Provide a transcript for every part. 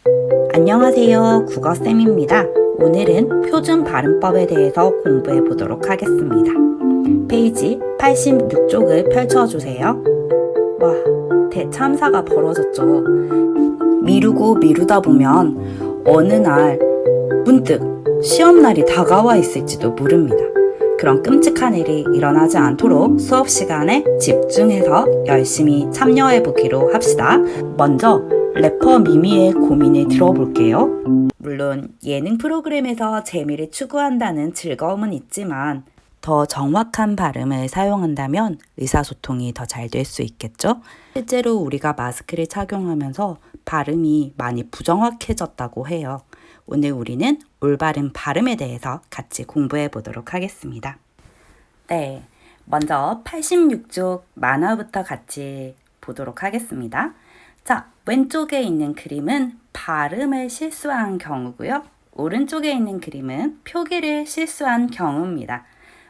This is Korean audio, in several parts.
안녕하세요. 국어쌤입니다. 오늘은 표준 발음법에 대해서 공부해 보도록 하겠습니다. 페이지 86쪽을 펼쳐주세요. 와, 대참사가 벌어졌죠. 미루고 미루다 보면 어느 날 문득 시험날이 다가와 있을지도 모릅니다. 그런 끔찍한 일이 일어나지 않도록 수업 시간에 집중해서 열심히 참여해 보기로 합시다. 먼저 래퍼 미미의 고민을 들어볼게요. 물론 예능 프로그램에서 재미를 추구한다는 즐거움은 있지만 더 정확한 발음을 사용한다면 의사소통이 더 잘 될 수 있겠죠? 실제로 우리가 마스크를 착용하면서 발음이 많이 부정확해졌다고 해요. 오늘 우리는 올바른 발음에 대해서 같이 공부해 보도록 하겠습니다. 네, 먼저 86쪽 만화부터 같이 보도록 하겠습니다. 자, 왼쪽에 있는 그림은 발음을 실수한 경우고요. 오른쪽에 있는 그림은 표기를 실수한 경우입니다.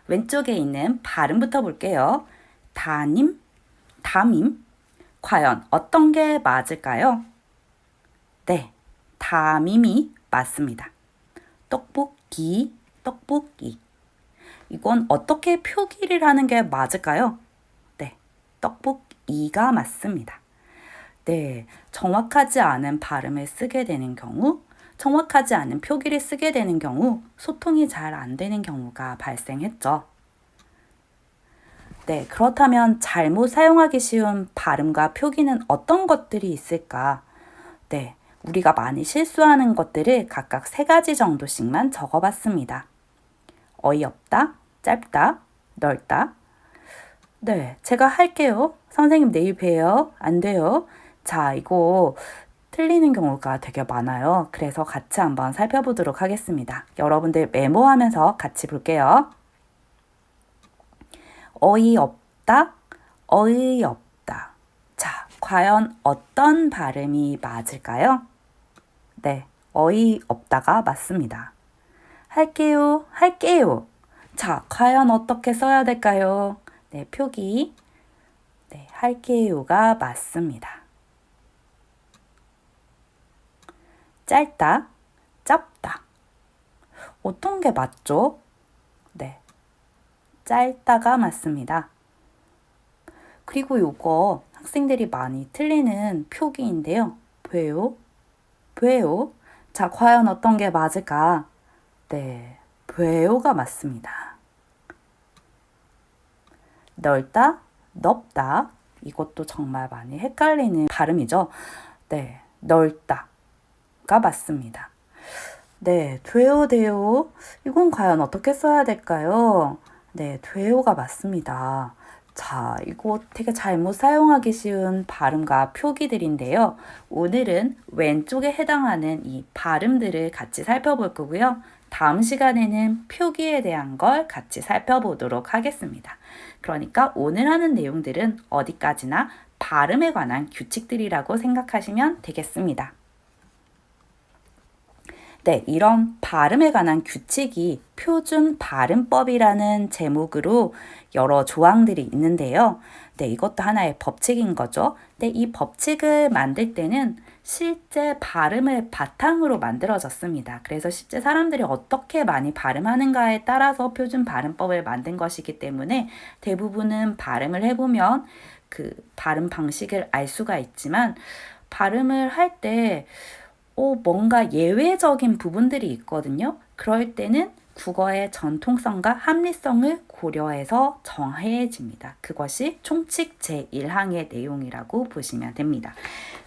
왼쪽에 있는 발음부터 볼게요. 담임. 과연 어떤 게 맞을까요? 네, 담임이 맞습니다. 떡볶이. 이건 어떻게 표기를 하는 게 맞을까요? 네, 떡볶이가 맞습니다. 네, 정확하지 않은 발음을 쓰게 되는 경우, 정확하지 않은 표기를 쓰게 되는 경우, 소통이 잘 안 되는 경우가 발생했죠. 네, 그렇다면 잘못 사용하기 쉬운 발음과 표기는 어떤 것들이 있을까? 네, 우리가 많이 실수하는 것들을 각각 3가지 정도씩만 적어봤습니다. 어이없다, 짧다, 넓다. 네, 제가 할게요. 선생님 내일 봬요. 안 돼요. 자, 이거 틀리는 경우가 되게 많아요. 그래서 같이 한번 살펴보도록 하겠습니다. 여러분들 메모하면서 같이 볼게요. 어이없다. 자, 과연 어떤 발음이 맞을까요? 네, 어이없다가 맞습니다. 할게요. 자, 과연 어떻게 써야 될까요? 네, 표기. 네, 할게요가 맞습니다. 짧다, 짧다. 어떤 게 맞죠? 네, 짧다가 맞습니다. 그리고 요거 학생들이 많이 틀리는 표기인데요. 봬요. 자, 과연 어떤 게 맞을까? 네, 봬요가 맞습니다. 넓다, 넓다. 이것도 정말 많이 헷갈리는 발음이죠. 네, 넓다가 맞습니다. 네, 돼요. 이건 과연 어떻게 써야 될까요? 네, 돼요가 맞습니다. 자, 이거 되게 잘못 사용하기 쉬운 발음과 표기들인데요. 오늘은 왼쪽에 해당하는 이 발음들을 같이 살펴볼 거고요. 다음 시간에는 표기에 대한 걸 같이 살펴보도록 하겠습니다. 그러니까 오늘 하는 내용들은 어디까지나 발음에 관한 규칙들이라고 생각하시면 되겠습니다. 네, 이런 발음에 관한 규칙이 표준 발음법이라는 제목으로 여러 조항들이 있는데요. 네, 이것도 하나의 법칙인 거죠. 네, 이 법칙을 만들 때는 실제 발음을 바탕으로 만들어졌습니다. 그래서 실제 사람들이 어떻게 많이 발음하는가에 따라서 표준 발음법을 만든 것이기 때문에 대부분은 발음을 해보면 그 발음 방식을 알 수가 있지만 발음을 할때 뭔가 예외적인 부분들이 있거든요. 그럴 때는 국어의 전통성과 합리성을 고려해서 정해집니다. 그것이 총칙 제1항의 내용이라고 보시면 됩니다.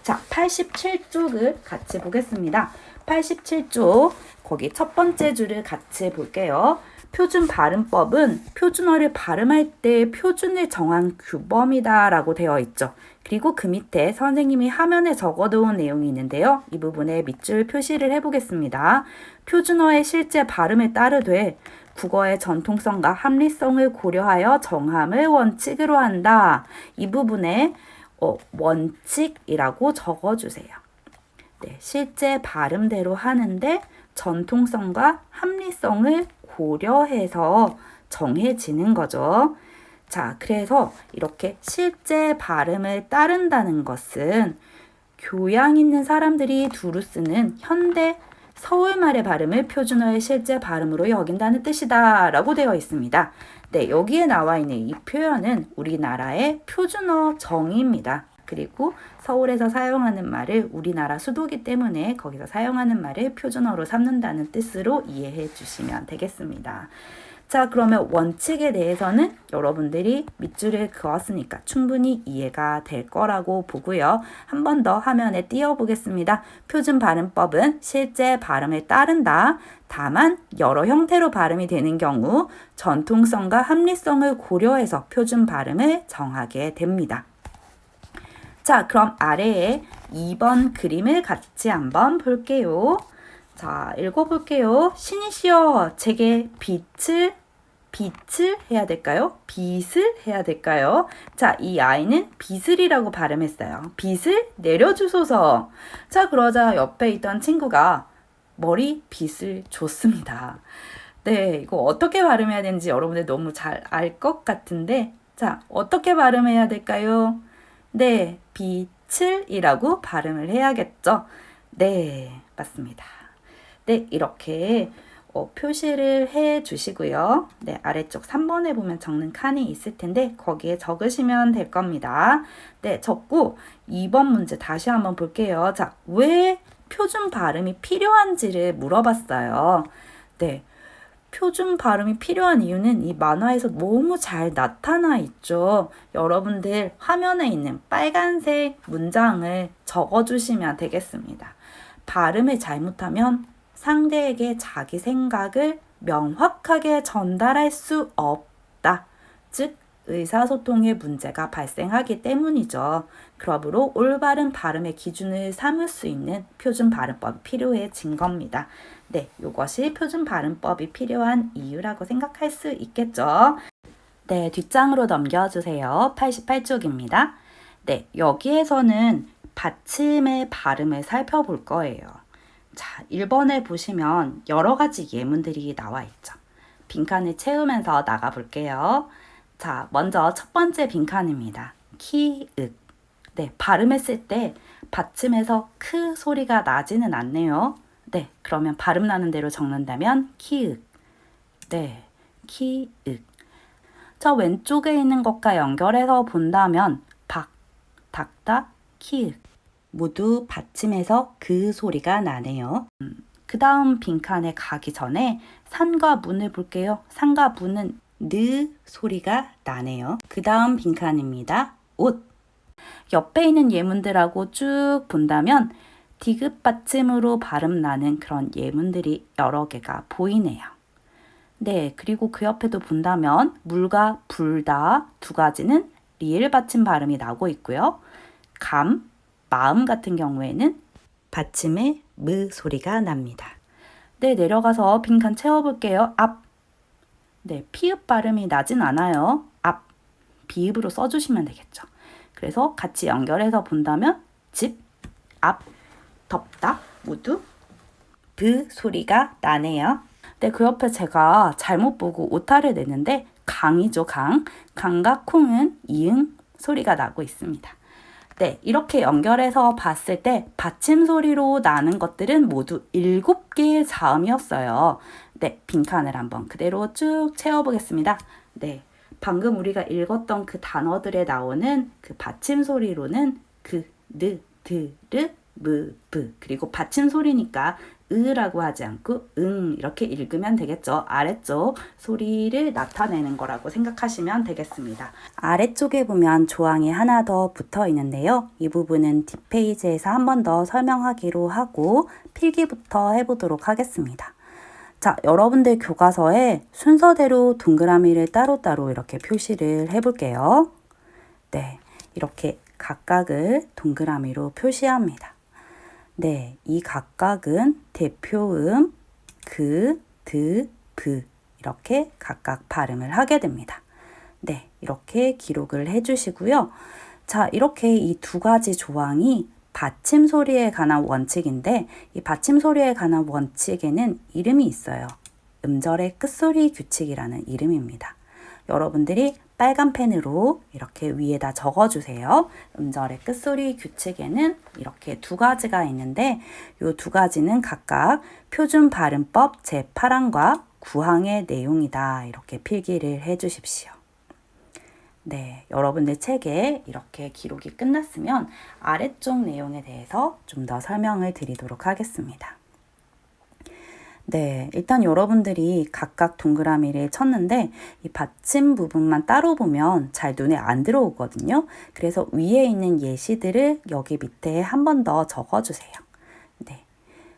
자, 87쪽을 같이 보겠습니다. 87쪽, 거기 첫 번째 줄을 같이 볼게요. 표준 발음법은 표준어를 발음할 때 표준을 정한 규범이다 라고 되어 있죠. 그리고 그 밑에 선생님이 화면에 적어놓은 내용이 있는데요. 이 부분에 밑줄 표시를 해보겠습니다. 표준어의 실제 발음에 따르되 국어의 전통성과 합리성을 고려하여 정함을 원칙으로 한다. 이 부분에 원칙이라고 적어주세요. 네, 실제 발음대로 하는데 전통성과 합리성을 고려해서 정해지는 거죠. 자, 그래서 이렇게 실제 발음을 따른다는 것은 교양 있는 사람들이 두루 쓰는 현대 서울말의 발음을 표준어의 실제 발음으로 여긴다는 뜻이다 라고 되어 있습니다. 네, 여기에 나와 있는 이 표현은 우리나라의 표준어 정의입니다. 그리고 서울에서 사용하는 말을 우리나라 수도기 때문에 거기서 사용하는 말을 표준어로 삼는다는 뜻으로 이해해 주시면 되겠습니다. 자, 그러면 원칙에 대해서는 여러분들이 밑줄을 그었으니까 충분히 이해가 될 거라고 보고요. 한 번 더 화면에 띄워보겠습니다. 표준 발음법은 실제 발음을 따른다. 다만 여러 형태로 발음이 되는 경우 전통성과 합리성을 고려해서 표준 발음을 정하게 됩니다. 자, 그럼 아래에 2번 그림을 같이 한번 볼게요. 자, 읽어볼게요. 신이시여, 제게 빛을 해야 될까요? 빛을 해야 될까요? 자, 이 아이는 빛을이라고 발음했어요. 빛을 내려주소서. 자, 그러자 옆에 있던 친구가 머리 빛을 줬습니다. 네, 이거 어떻게 발음해야 되는지 여러분들 너무 잘 알 것 같은데, 자, 어떻게 발음해야 될까요? 네, 빛을이라고 발음을 해야겠죠? 네, 맞습니다. 네, 이렇게 표시를 해 주시고요. 네, 아래쪽 3번에 보면 적는 칸이 있을 텐데 거기에 적으시면 될 겁니다. 네, 적고 2번 문제 다시 한번 볼게요. 자, 왜 표준 발음이 필요한지를 물어봤어요. 네, 표준 발음이 필요한 이유는 이 만화에서 너무 잘 나타나 있죠. 여러분들 화면에 있는 빨간색 문장을 적어주시면 되겠습니다. 발음을 잘못하면 상대에게 자기 생각을 명확하게 전달할 수 없다. 즉, 의사소통에 문제가 발생하기 때문이죠. 그러므로 올바른 발음의 기준을 삼을 수 있는 표준 발음법이 필요해진 겁니다. 네, 이것이 표준 발음법이 필요한 이유라고 생각할 수 있겠죠. 네, 뒷장으로 넘겨주세요. 88쪽입니다. 네, 여기에서는 받침의 발음을 살펴볼 거예요. 자, 1번에 보시면 여러 가지 예문들이 나와 있죠. 빈칸을 채우면서 나가 볼게요. 자, 먼저 첫 번째 빈칸입니다. 키읔. 네, 발음했을 때 받침에서 크 소리가 나지는 않네요. 네, 그러면 발음 나는 대로 적는다면 키읔. 네, 키읔. 저 왼쪽에 있는 것과 연결해서 본다면 박, 닥다, 키읔. 모두 받침에서 그 소리가 나네요. 그 다음 빈칸에 가기 전에 산과 문을 볼게요. 산과 문은 느 소리가 나네요. 그 다음 빈칸입니다. 옷. 옆에 있는 예문들하고 쭉 본다면 디귿 받침으로 발음 나는 그런 예문들이 여러 개가 보이네요. 네, 그리고 그 옆에도 본다면 물과 불다 두 가지는 리을 받침 발음이 나고 있고요. 감, 마음 같은 경우에는 받침의 무 소리가 납니다. 네, 내려가서 빈칸 채워볼게요. 앞. 네, 피읍 발음이 나진 않아요. 앞. 비읍으로 써주시면 되겠죠. 그래서 같이 연결해서 본다면 집, 앞, 덥다 모두 브 소리가 나네요. 네, 그 옆에 제가 잘못 보고 오타를 냈는데 강이죠, 강. 강과 콩은 이응 소리가 나고 있습니다. 네, 이렇게 연결해서 봤을 때 받침 소리로 나는 것들은 모두 7개의 자음이었어요. 네, 빈칸을 한번 그대로 쭉 채워보겠습니다. 네, 방금 우리가 읽었던 그 단어들에 나오는 그 받침 소리로는 그, 느, 드, 르, 무, 브. 그리고 받침 소리니까 으라고 하지 않고 이렇게 읽으면 되겠죠. 아래쪽 소리를 나타내는 거라고 생각하시면 되겠습니다. 아래쪽에 보면 조항이 하나 더 붙어 있는데요. 이 부분은 뒷페이지에서 한 번 더 설명하기로 하고 필기부터 해보도록 하겠습니다. 자, 여러분들 교과서에 순서대로 동그라미를 따로따로 이렇게 표시를 해볼게요. 네, 이렇게 각각을 동그라미로 표시합니다. 네, 이 각각은 대표음, 그, 드, 브 이렇게 각각 발음을 하게 됩니다. 네, 이렇게 기록을 해주시고요. 자, 이렇게 이 두 가지 조항이 받침 소리에 관한 원칙인데 이 받침 소리에 관한 원칙에는 이름이 있어요. 음절의 끝소리 규칙이라는 이름입니다. 여러분들이 빨간 펜으로 이렇게 위에다 적어주세요. 음절의 끝소리 규칙에는 이렇게 두 가지가 있는데 이 두 가지는 각각 표준 발음법 제8항과 9항의 내용이다. 이렇게 필기를 해주십시오. 네, 여러분들 책에 이렇게 기록이 끝났으면 아래쪽 내용에 대해서 좀 더 설명을 드리도록 하겠습니다. 네, 일단 여러분들이 각각 동그라미를 쳤는데 이 받침 부분만 따로 보면 잘 눈에 안 들어오거든요. 그래서 위에 있는 예시들을 여기 밑에 한 번 더 적어주세요. 네,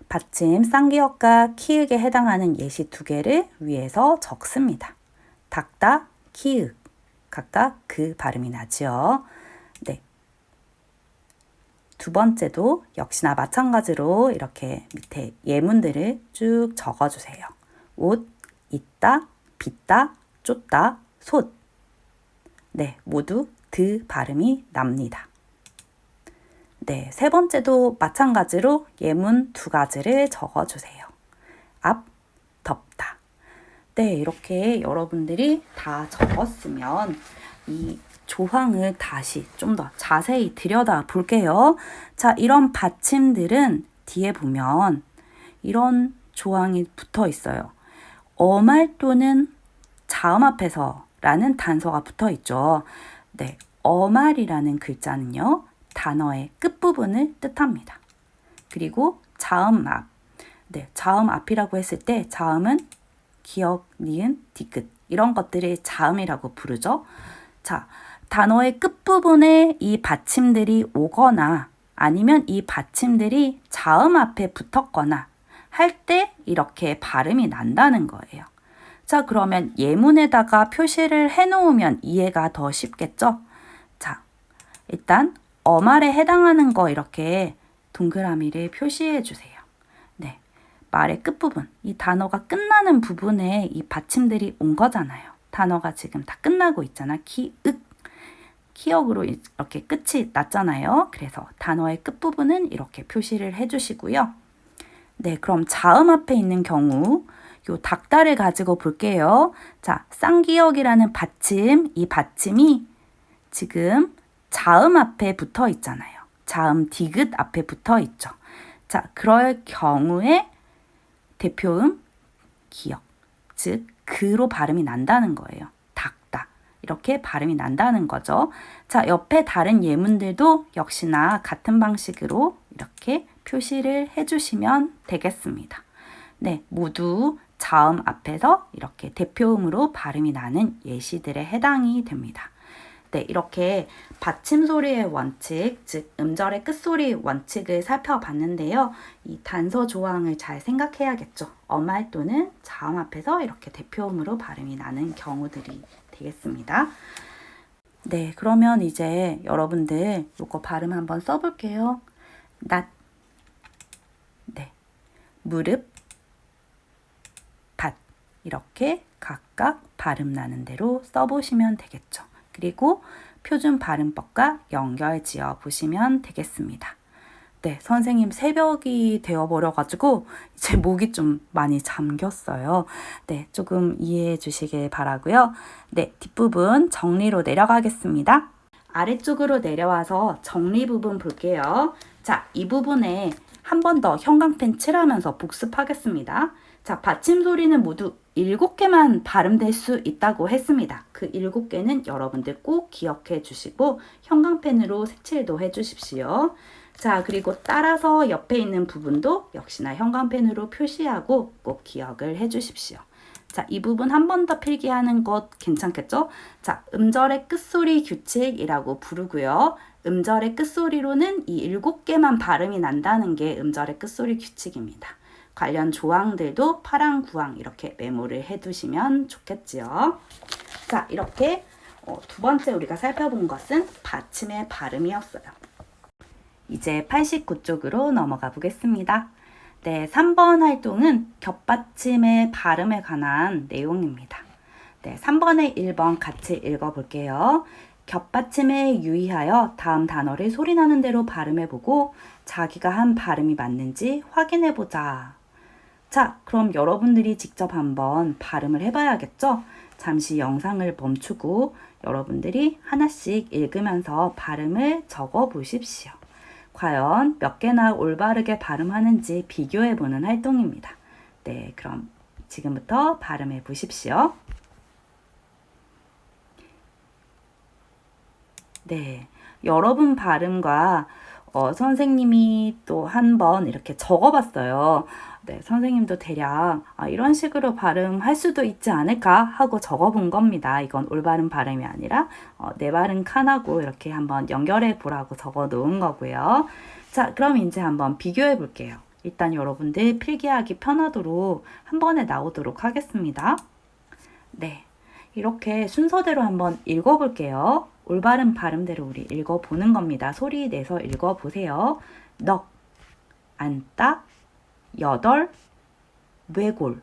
받침 쌍기역과 키읔에 해당하는 예시 두 개를 위에서 적습니다. 닦다, 키읔. 각각 그 발음이 나죠. 네. 두 번째도 역시나 마찬가지로 이렇게 밑에 예문들을 쭉 적어주세요. 옷, 있다, 빗다, 쫓다, 솥. 네, 모두 드 발음이 납니다. 네, 세 번째도 마찬가지로 예문 두 가지를 적어주세요. 앞, 덮다. 네, 이렇게 여러분들이 다 적었으면 이 조항을 다시 좀 더 자세히 들여다 볼게요. 자, 이런 받침들은 뒤에 보면 이런 조항이 붙어 있어요. 어말 또는 자음 앞에서 라는 단서가 붙어 있죠. 네, 어말이라는 글자는요, 단어의 끝부분을 뜻합니다. 그리고 자음 앞. 네, 자음 앞이라고 했을 때 자음은 기역, 니은, 뒤끝 이런 것들을 자음이라고 부르죠. 자, 단어의 끝부분에 이 받침들이 오거나 아니면 이 받침들이 자음 앞에 붙었거나 할 때 이렇게 발음이 난다는 거예요. 자, 그러면 예문에다가 표시를 해놓으면 이해가 더 쉽겠죠? 자, 일단 어말에 해당하는 거 이렇게 동그라미를 표시해 주세요. 네, 말의 끝부분, 이 단어가 끝나는 부분에 이 받침들이 온 거잖아요. 단어가 지금 다 끝나고 있잖아. 키읔, 키역으로 이렇게 끝이 났잖아요. 그래서 단어의 끝부분은 이렇게 표시를 해주시고요. 네, 그럼 자음 앞에 있는 경우 요 닭다를 가지고 볼게요. 자, 쌍기역이라는 받침, 이 받침이 지금 자음 앞에 붙어 있잖아요. 자음 디귿 앞에 붙어 있죠. 자, 그럴 경우에 대표음 기역, 즉 그로 발음이 난다는 거예요. 닭다. 이렇게 발음이 난다는 거죠. 자, 옆에 다른 예문들도 역시나 같은 방식으로 이렇게 표시를 해주시면 되겠습니다. 네, 모두 자음 앞에서 이렇게 대표음으로 발음이 나는 예시들에 해당이 됩니다. 네, 이렇게 받침 소리의 원칙, 즉 음절의 끝소리 원칙을 살펴봤는데요. 이 단서 조항을 잘 생각해야겠죠. 어말 또는 자음 앞에서 이렇게 대표음으로 발음이 나는 경우들이 되겠습니다. 네, 그러면 이제 여러분들 요거 발음 한번 써볼게요. 낫, 네, 무릎, 밭 이렇게 각각 발음 나는 대로 써보시면 되겠죠. 그리고 표준 발음법과 연결 지어 보시면 되겠습니다. 네, 선생님 새벽이 되어버려가지고 이제 목이 좀 많이 잠겼어요. 네, 조금 이해해 주시길 바라고요. 네, 뒷부분 정리로 내려가겠습니다. 아래쪽으로 내려와서 정리 부분 볼게요. 자, 이 부분에 한 번 더 형광펜 칠하면서 복습하겠습니다. 자, 받침 소리는 모두 7개만 발음될 수 있다고 했습니다. 그 7개는 여러분들 꼭 기억해 주시고 형광펜으로 색칠도 해 주십시오. 자, 그리고 따라서 옆에 있는 부분도 역시나 형광펜으로 표시하고 꼭 기억을 해 주십시오. 자, 이 부분 한 번 더 필기하는 것 괜찮겠죠? 자, 음절의 끝소리 규칙이라고 부르고요. 음절의 끝소리로는 이 7개만 발음이 난다는 게 음절의 끝소리 규칙입니다. 관련 조항들도 8항, 9항 이렇게 메모를 해두시면 좋겠지요. 자, 이렇게 두 번째 우리가 살펴본 것은 받침의 발음이었어요. 이제 89쪽으로 넘어가 보겠습니다. 네, 3번 활동은 겹받침의 발음에 관한 내용입니다. 네, 3번에 1번 같이 읽어볼게요. 겹받침에 유의하여 다음 단어를 소리나는 대로 발음해보고 자기가 한 발음이 맞는지 확인해보자. 자, 그럼 여러분들이 직접 한번 발음을 해봐야겠죠? 잠시 영상을 멈추고 여러분들이 하나씩 읽으면서 발음을 적어 보십시오. 과연 몇 개나 올바르게 발음하는지 비교해보는 활동입니다. 네, 그럼 지금부터 발음해 보십시오. 네, 여러분 발음과 선생님이 또 한 번 이렇게 적어봤어요. 네, 선생님도 대략 이런 식으로 발음할 수도 있지 않을까 하고 적어본 겁니다. 이건 올바른 발음이 아니라 내 발음 칸하고 이렇게 한번 연결해 보라고 적어 놓은 거고요. 자, 그럼 이제 한번 비교해 볼게요. 일단 여러분들 필기하기 편하도록 한 번에 나오도록 하겠습니다. 네, 이렇게 순서대로 한번 읽어볼게요. 올바른 발음대로 우리 읽어보는 겁니다. 소리 내서 읽어보세요. 넉, 안딱, 여덟, 외골.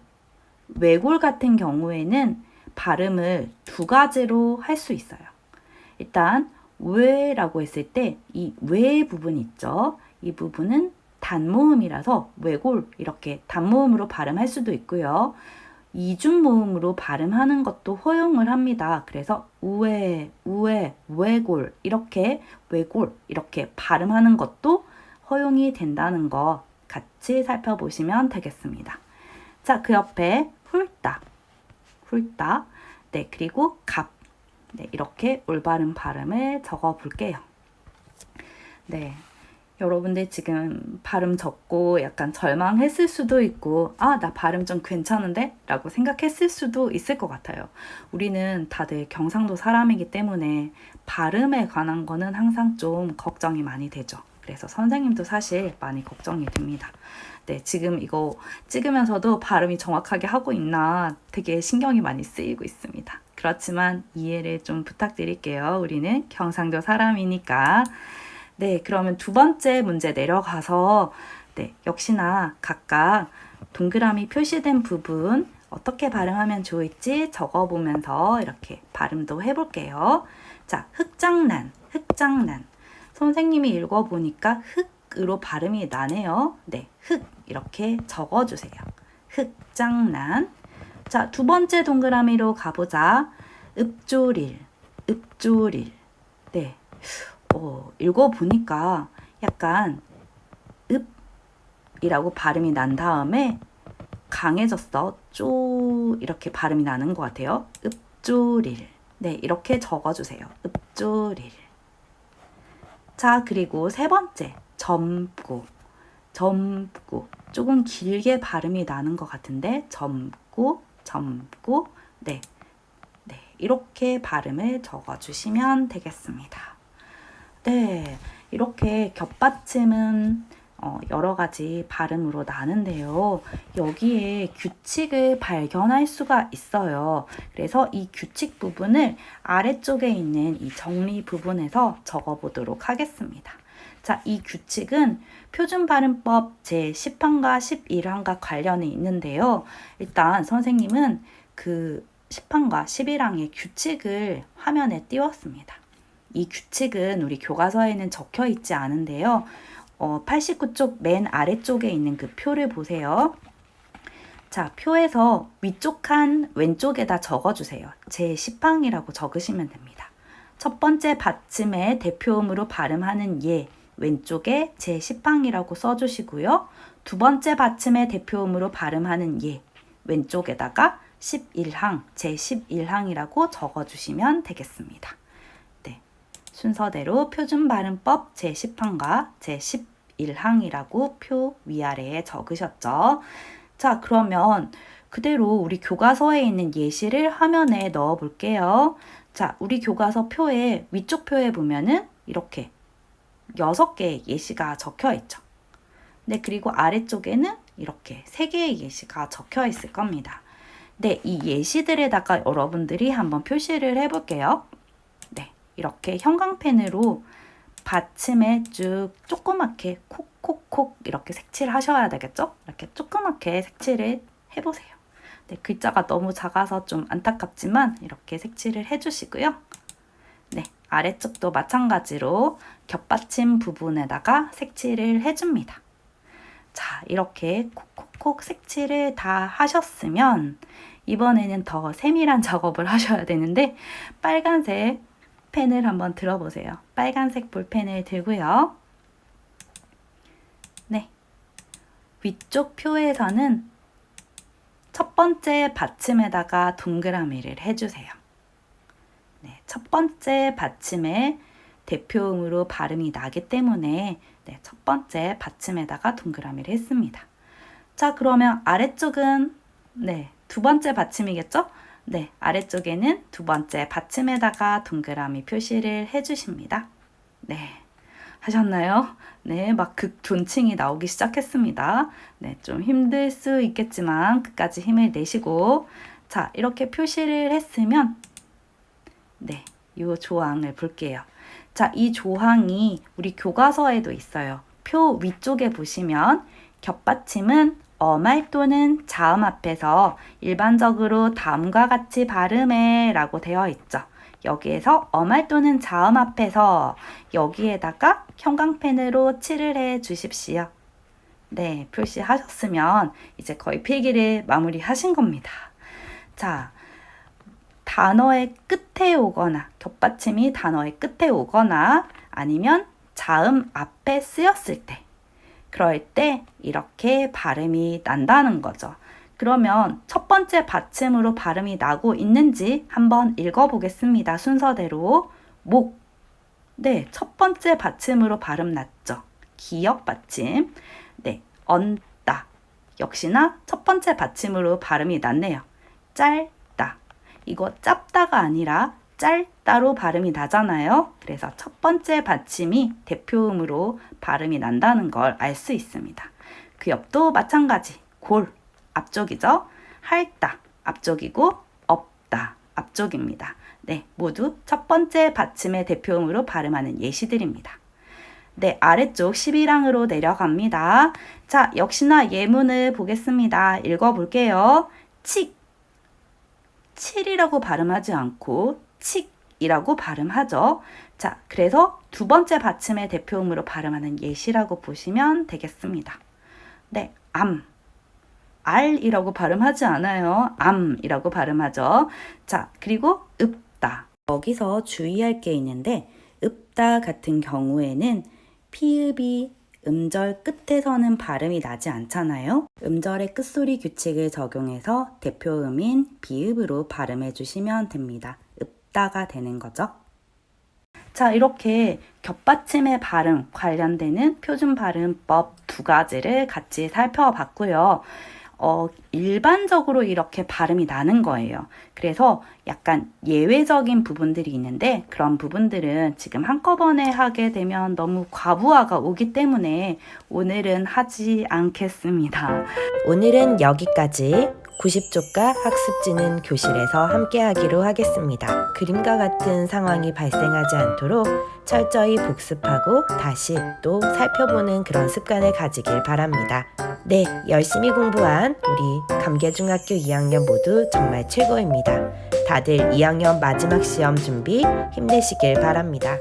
외골 같은 경우에는 발음을 두 가지로 할 수 있어요. 일단 외라고 했을 때 이 외 부분 있죠. 이 부분은 단모음이라서 외골 이렇게 단모음으로 발음할 수도 있고요. 이중모음으로 발음하는 것도 허용을 합니다. 그래서 우에, 우에, 외골 이렇게 외골 이렇게 발음하는 것도 허용이 된다는 거 같이 살펴보시면 되겠습니다. 자, 그 옆에 훌딱, 훌딱, 네, 그리고 갑, 네, 이렇게 올바른 발음을 적어 볼게요. 네. 여러분들 지금 발음 적고 약간 절망했을 수도 있고 나 발음 좀 괜찮은데? 라고 생각했을 수도 있을 것 같아요. 우리는 다들 경상도 사람이기 때문에 발음에 관한 거는 항상 좀 걱정이 많이 되죠. 그래서 선생님도 사실 많이 걱정이 됩니다. 네, 지금 이거 찍으면서도 발음이 정확하게 하고 있나 되게 신경이 많이 쓰이고 있습니다. 그렇지만 이해를 좀 부탁드릴게요. 우리는 경상도 사람이니까. 네, 그러면 두 번째 문제 내려가서 네, 역시나 각각 동그라미 표시된 부분 어떻게 발음하면 좋을지 적어보면서 이렇게 발음도 해볼게요. 자, 흑장난, 흑장난. 선생님이 읽어보니까 흑으로 발음이 나네요. 네, 흑 이렇게 적어주세요. 흑장난. 자, 두 번째 동그라미로 가보자. 읍조릴, 읍조릴. 네. 읽어보니까 약간 읍이라고 발음이 난 다음에 강해졌어. 쪼 이렇게 발음이 나는 것 같아요. 읍조릴. 네, 이렇게 적어주세요. 읍조릴. 자, 그리고 세 번째 젊고. 젊고. 조금 길게 발음이 나는 것 같은데 젊고, 젊고. 네, 네, 이렇게 발음을 적어주시면 되겠습니다. 네, 이렇게 겹받침은 여러 가지 발음으로 나는데요. 여기에 규칙을 발견할 수가 있어요. 그래서 이 규칙 부분을 아래쪽에 있는 이 정리 부분에서 적어보도록 하겠습니다. 자, 이 규칙은 표준발음법 제10항과 11항과 관련이 있는데요. 일단 선생님은 그 10항과 11항의 규칙을 화면에 띄웠습니다. 이 규칙은 우리 교과서에는 적혀 있지 않은데요. 89쪽 맨 아래쪽에 있는 그 표를 보세요. 자, 표에서 위쪽 칸 왼쪽에다 적어주세요. 제10항이라고 적으시면 됩니다. 첫 번째 받침의 대표음으로 발음하는 예, 왼쪽에 제10항이라고 써주시고요. 두 번째 받침의 대표음으로 발음하는 예, 왼쪽에다가 11항, 제11항이라고 적어주시면 되겠습니다. 순서대로 표준발음법 제10항과 제11항이라고 표 위아래에 적으셨죠. 자, 그러면 그대로 우리 교과서에 있는 예시를 화면에 넣어 볼게요. 자, 우리 교과서 표에 위쪽 표에 보면은 이렇게 6개의 예시가 적혀 있죠. 네, 그리고 아래쪽에는 이렇게 3개의 예시가 적혀 있을 겁니다. 네, 이 예시들에다가 여러분들이 한번 표시를 해볼게요. 이렇게 형광펜으로 받침에 쭉 조그맣게 콕콕콕 이렇게 색칠을 하셔야 되겠죠? 이렇게 조그맣게 색칠을 해보세요. 네, 글자가 너무 작아서 좀 안타깝지만 이렇게 색칠을 해주시고요. 네, 아래쪽도 마찬가지로 겹받침 부분에다가 색칠을 해줍니다. 자, 이렇게 콕콕콕 색칠을 다 하셨으면 이번에는 더 세밀한 작업을 하셔야 되는데 빨간색 펜을 한번 들어보세요. 빨간색 볼펜을 들고요. 네, 위쪽 표에서는 첫 번째 받침에다가 동그라미를 해주세요. 네, 첫 번째 받침에 대표음으로 발음이 나기 때문에 네, 첫 번째 받침에다가 동그라미를 했습니다. 자, 그러면 아래쪽은 네, 두 번째 받침이겠죠? 네, 아래쪽에는 두 번째 받침에다가 동그라미 표시를 해주십니다. 네, 하셨나요? 네, 막 극존칭이 나오기 시작했습니다. 네, 좀 힘들 수 있겠지만 끝까지 힘을 내시고 자, 이렇게 표시를 했으면 네, 이 조항을 볼게요. 자, 이 조항이 우리 교과서에도 있어요. 표 위쪽에 보시면 겹받침은 어말 또는 자음 앞에서 일반적으로 다음과 같이 발음해 라고 되어 있죠. 여기에서 어말 또는 자음 앞에서 여기에다가 형광펜으로 칠을 해 주십시오. 네, 표시하셨으면 이제 거의 필기를 마무리하신 겁니다. 자, 단어의 끝에 오거나 겹받침이 단어의 끝에 오거나 아니면 자음 앞에 쓰였을 때 그럴 때 이렇게 발음이 난다는 거죠. 그러면 첫 번째 받침으로 발음이 나고 있는지 한번 읽어보겠습니다. 순서대로 목. 네, 첫 번째 받침으로 발음 났죠. 기역 받침. 네, 얹다. 역시나 첫 번째 받침으로 발음이 났네요. 짧다. 이거 짧다가 아니라 짧다로 발음이 나잖아요. 그래서 첫 번째 받침이 대표음으로 발음이 난다는 걸 알 수 있습니다. 그 옆도 마찬가지. 골, 앞쪽이죠. 할다, 앞쪽이고 없다, 앞쪽입니다. 네, 모두 첫 번째 받침의 대표음으로 발음하는 예시들입니다. 네, 아래쪽 11항으로 내려갑니다. 자, 역시나 예문을 보겠습니다. 읽어볼게요. 칙, 칠이라고 발음하지 않고 칙이라고 발음하죠. 자, 그래서 두 번째 받침의 대표음으로 발음하는 예시라고 보시면 되겠습니다. 네, 암, 알이라고 발음하지 않아요. 암이라고 발음하죠. 자, 그리고 읍다. 여기서 주의할 게 있는데 읍다 같은 경우에는 피읍이 음절 끝에서는 발음이 나지 않잖아요. 음절의 끝소리 규칙을 적용해서 대표음인 비읍으로 발음해 주시면 됩니다. 읍다가 되는 거죠. 자, 이렇게 겹받침의 발음 관련되는 표준 발음법 두 가지를 같이 살펴봤고요. 일반적으로 이렇게 발음이 나는 거예요. 그래서 약간 예외적인 부분들이 있는데 그런 부분들은 지금 한꺼번에 하게 되면 너무 과부하가 오기 때문에 오늘은 하지 않겠습니다. 오늘은 여기까지. 90조과 학습지는 교실에서 함께 하기로 하겠습니다. 그림과 같은 상황이 발생하지 않도록 철저히 복습하고 다시 또 살펴보는 그런 습관을 가지길 바랍니다. 네, 열심히 공부한 우리 감계중학교 2학년 모두 정말 최고입니다. 다들 2학년 마지막 시험 준비 힘내시길 바랍니다.